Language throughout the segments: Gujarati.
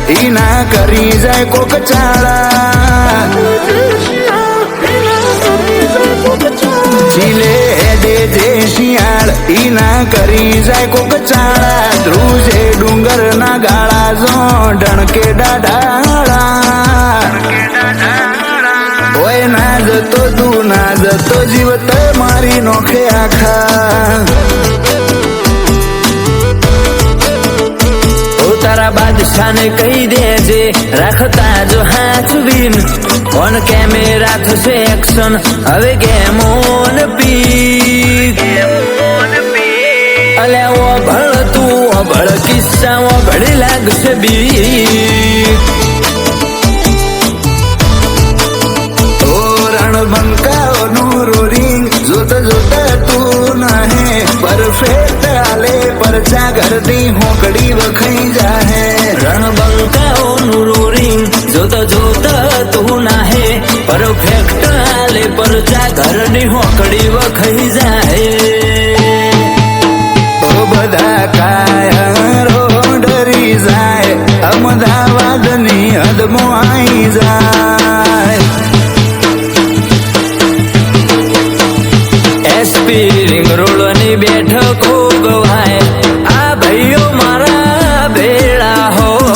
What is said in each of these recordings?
ઈના કરી જાય કોક ચાળા ચીલે હેડે જે શિયાળ ઈના કરી જાય કોક ચાળા ધ્રુજે ડુંગર ના ગાળા જો ઢણકે ડાઢાળા ઓય ના જતો તું ના જતો જીવત મારી નોખે આખા તારા બાદશાહ ને કહી દેજે રાખતા જો હાથ બીન ઓન કેમેરા થશે એક્શન હવે ગેમ ઓન પીક અલ્યા ઓભળ તું ઓભળ કિસ્સા ઓભળી લાગશે બીક રણબંકાઓનું રોરિંગ જોતા જોતા તું નાહે પરફેક્ટ આલે પરચા ઘરની હોકડી વખાઈ જાહે રણબંકાઓનું રોરિંગ જોતા જોતા તું નાહે પરફેક્ટ આલે પરચા ઘરની હોકડી વખાઈ જાય બધા કાયરો ડરી જાય અમદાવાદની હદમો આઈ જાય એસપી રિંગ રોડની બેઠકો ગવાય આ ભાઈઓ મારા ભેળા હોય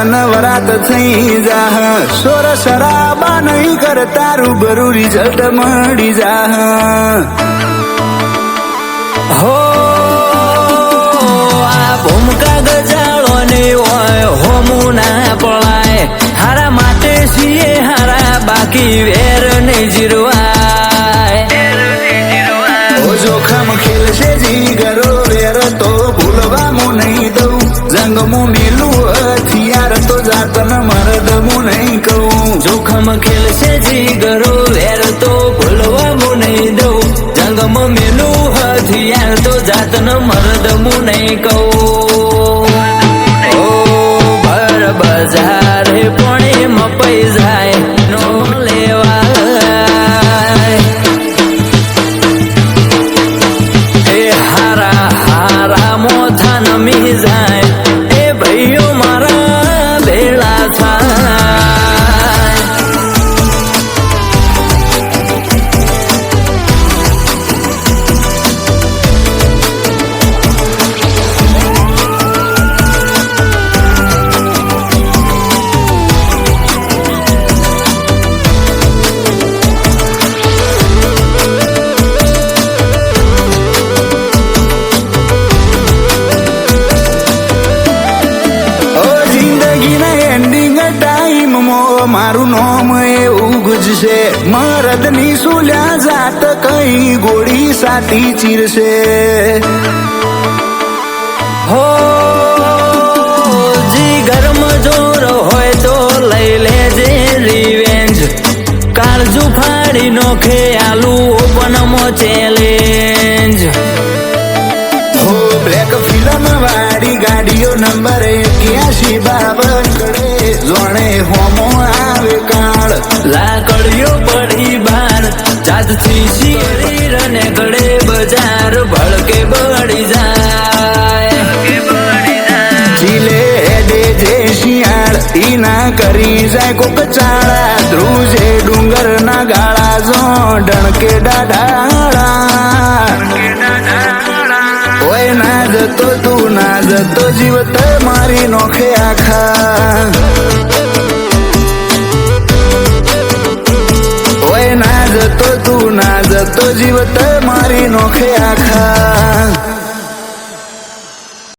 નવરાત થઈ જાહ સોર શરાબા નહીં કરતા રૂબરૂ રિઝલ્ટ મળી જાહ હો આ ભૂમકા ગજાળો ને હોય હોમું ના પળાય હારા માટે છીએ હારા બાકી વેર નહીં જીરવાય જોખમ ખેલશે જીગરો વેર તો ભૂલવામું નહીં દઉં જંગમું મેલું હથિયાર તો જાતન મરદમું નહીં કહું જોખમ ખેલશે જીગરો વેર તો ભૂલવામું નહીં દઉં જંગમ મેલું હથિયાર તો જાતન મરદમું નહીં કહું ઓ ભર બજારે પણ મપાઈ જાય નો લેવાય એ હારા હારા મોથા નમી જાય એ ભાઈઓ મારા ભેળા થાય મારું નામ એવું ગુજશે મરદની સુલ્યા જાત કઈ ગોળી સાટી ચીરશે હો જીગરમાં જોર હોય તો લઈ લેજે રિવેન્જ કાળજુ ફાડી નોખે આલુ ઓપનમાં ચેલેન્જ હો બ્લેક ફિલ્મ વાળી ગાડીઓ નંબર 8152 કડે જોણે હોમો આવે કાળ લાકડીઓ પડી બાર જાતથી શિયરી રને ગળે બજાર ભળકે બળી જાય ચીલે હેડે જે શિયાળ ઈના કરી જાય કોક ચાળા ધ્રુજે ડુંગર ના ગાળા જો ડણકે ડાઢાળા ઓય ના જતો તું ના જતો જીવત મારી નોખે આખા ઓય ના જતો તું ના જતો જીવત મારી નોખે આખા